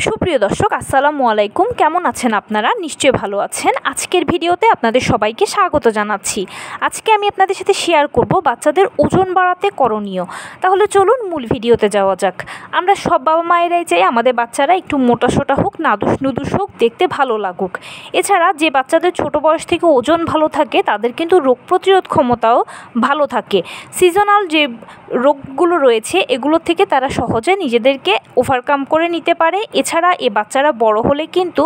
সুপ্রিয় দর্শক আসসালামু আলাইকুম, কেমন আছেন আপনারা? নিশ্চয়ই ভালো আছেন। আজকের ভিডিওতে আপনাদের সবাইকে স্বাগত জানাচ্ছি। আজকে আমি আপনাদের সাথে শেয়ার করব বাচ্চাদের ওজন বাড়াতে করণীয়। তাহলে চলুন মূল ভিডিওতে যাওয়া যাক। আমরা সব বাবা মায়েরাই চাই আমাদের বাচ্চারা একটু মোটাসোটা হোক, নাদুস নুদুস হোক, দেখতে ভালো লাগুক। এছাড়া যে বাচ্চাদের ছোট বয়স থেকে ওজন ভালো থাকে তাদের কিন্তু রোগ প্রতিরোধ ক্ষমতাও ভালো থাকে। সিজনাল যে রোগগুলো রয়েছে এগুলো থেকে তারা সহজে নিজেদেরকে ওভারকাম করে নিতে পারে। এছাড়া এ বাচ্চারা বড় হলে কিন্তু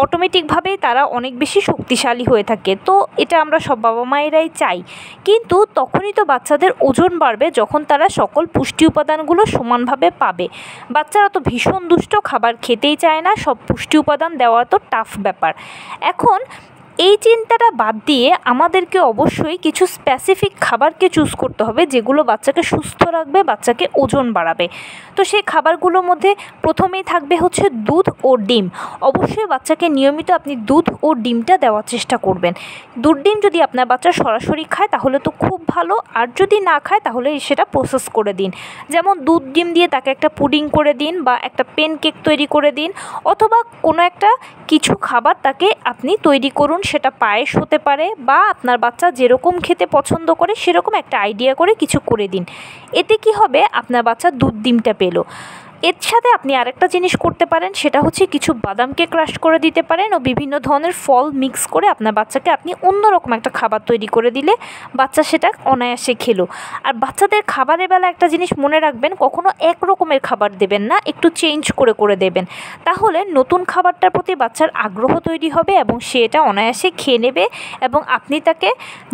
অটোমেটিকভাবেই তারা অনেক বেশি শক্তিশালী হয়ে থাকে। তো এটা আমরা সব বাবা মায়েরাই চাই, কিন্তু তখনই তো বাচ্চাদের ওজন বাড়বে যখন তারা সকল পুষ্টি উপাদানগুলো সমানভাবে পাবে। বাচ্চারা তো ভীষণ দুষ্ট, খাবার খেতেই চায় না, সব পুষ্টি উপাদান দেওয়া তো টাফ ব্যাপার। এখন এই চিন্তাটা বাদ দিয়ে আমাদেরকে অবশ্যই কিছু স্পেসিফিক খাবারকে চুজ করতে হবে যেগুলো বাচ্চাকে সুস্থ রাখবে, বাচ্চাকে ওজন বাড়াবে। তো সেই খাবারগুলোর মধ্যে প্রথমেই থাকবে হচ্ছে দুধ ও ডিম। অবশ্যই বাচ্চাকে নিয়মিত আপনি দুধ ও ডিমটা দেওয়ার চেষ্টা করবেন। দুধ ডিম যদি আপনার বাচ্চা সরাসরি খায় তাহলে তো খুব ভালো, আর যদি না খায় তাহলে সেটা প্রসেস করে দিন। যেমন দুধ ডিম দিয়ে তাকে একটা পুডিং করে দিন বা একটা পেনকেক তৈরি করে দিন, অথবা কোনো একটা কিছু খাবার তাকে আপনি তৈরি করুন, সেটা পায়েস হতে পারে বা আপনার বাচ্চা যেরকম খেতে পছন্দ করে সেরকম একটা আইডিয়া করে কিছু করে দিন। এতে কি হবে, আপনার বাচ্চা দুধ ডিমটা পেল। এর সাথে আপনি আরেকটা জিনিস করতে পারেন, সেটা হচ্ছে কিছু বাদামকে ক্রাশ করে দিতে পারেন ও বিভিন্ন ধরনের ফল মিক্স করে আপনার বাচ্চাকে আপনি অন্যরকম একটা খাবার তৈরি করে দিলে বাচ্চা সেটা অনায়াসে খেলো। আর বাচ্চাদের খাবারের বেলা একটা জিনিস মনে রাখবেন, কখনো এক রকমের খাবার দেবেন না, একটু চেঞ্জ করে করে দেবেন। তাহলে নতুন খাবারটার প্রতি বাচ্চার আগ্রহ তৈরি হবে এবং সে এটা অনায়াসে খেয়ে নেবে এবং আপনি তাকে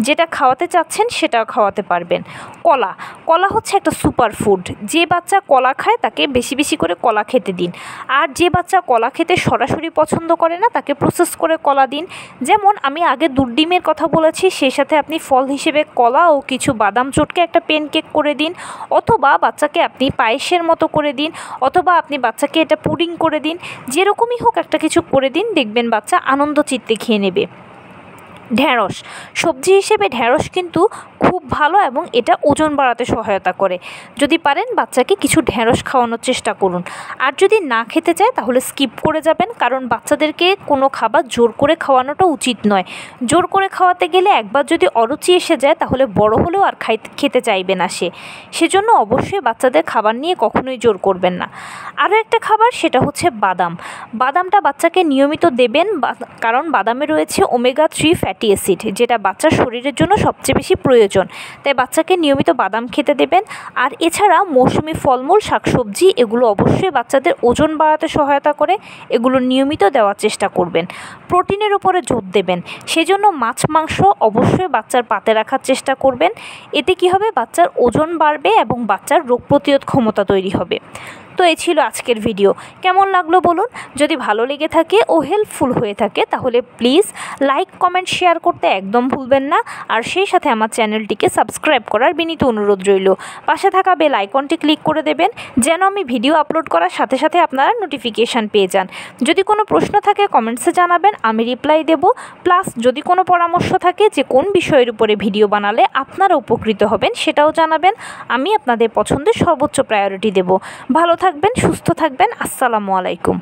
যেটা খাওয়াতে চাচ্ছেন সেটাও খাওয়াতে পারবেন। কলা কলা হচ্ছে একটা সুপার ফুড। যে বাচ্চা কলা খায় তাকে বেশি বেশি করে কলা খেতে দিন। আর যে বাচ্চা কলা খেতে সরাসরি পছন্দ করে না তাকে প্রসেস করে কলা দিন। যেমন আমি আগে দুধ ডিমের কথা বলেছি, সেই সাথে আপনি ফল হিসেবে কলা ও কিছু বাদাম চটকে একটা পেনকেক করে দিন, অথবা বাচ্চাকে আপনি পায়েসের মতো করে দিন, অথবা আপনি বাচ্চাকে এটা পুডিং করে দিন। যেরকমই হোক একটা কিছু করে দিন, দেখবেন বাচ্চা আনন্দ চিত্তে খেয়ে নেবে। ঢ্যাঁড়স সবজি হিসেবে ঢ্যাঁড়স কিন্তু খুব ভালো এবং এটা ওজন বাড়াতে সহায়তা করে। যদি পারেন বাচ্চাকে কিছু ঢ্যাঁড়স খাওয়ানোর চেষ্টা করুন। আর যদি না খেতে চায় তাহলে স্কিপ করে যাবেন, কারণ বাচ্চাদেরকে কোনো খাবার জোর করে খাওয়ানোটা উচিত নয়। জোর করে খাওয়াতে গেলে একবার যদি অরুচি এসে যায় তাহলে বড় হলেও আর খেতে চাইবে না সেজন্য অবশ্যই বাচ্চাদের খাবার নিয়ে কখনোই জোর করবেন না। আরও একটা খাবার, সেটা হচ্ছে বাদাম। বাদামটা বাচ্চাকে নিয়মিত দেবেন, কারণ বাদামে রয়েছে ওমেগা 3 ফ্যাটি অ্যাসিড, যেটা বাচ্চার শরীরের জন্য সবচেয়ে বেশি প্রয়োজন। তাই বাচ্চাকে নিয়মিত বাদাম খেতে দেবেন। আর এছাড়া মৌসুমি ফলমূল, শাকসবজি এগুলো অবশ্যই বাচ্চাদের ওজন বাড়াতে সহায়তা করে, এগুলো নিয়মিত দেওয়ার চেষ্টা করবেন। প্রোটিনের উপরে জোর দেবেন, সেজন্য মাছ মাংস অবশ্যই বাচ্চার পাতে রাখার চেষ্টা করবেন। এতে কি হবে, বাচ্চার ওজন বাড়বে এবং বাচ্চার রোগ প্রতিরোধ ক্ষমতা তৈরি হবে। তো এই ছিল আজকের ভিডিও। কেমন লাগলো বলুন। যদি ভালো লেগে থাকে ও হেল্পফুল হয়ে থাকে তাহলে প্লিজ লাইক, কমেন্ট, শেয়ার করতে একদম ভুলবেন না। আর সেই সাথে আমার চ্যানেলটিকে সাবস্ক্রাইব করার বিনীত অনুরোধ রইল। পাশে থাকা বেল আইকনটি ক্লিক করে দেবেন যেন আমি ভিডিও আপলোড করার সাথে সাথে আপনারা নোটিফিকেশান পেয়ে যান। যদি কোনো প্রশ্ন থাকে কমেন্টসে জানাবেন, আমি রিপ্লাই দেব। প্লাস যদি কোনো পরামর্শ থাকে যে কোন বিষয়ের উপরে ভিডিও বানালে আপনারা উপকৃত হবেন সেটাও জানাবেন। আমি আপনাদের পছন্দের সর্বোচ্চ প্রায়োরিটি দেব। ভালো থাকবেন, সুস্থ থাকবেন। আসসালামু আলাইকুম।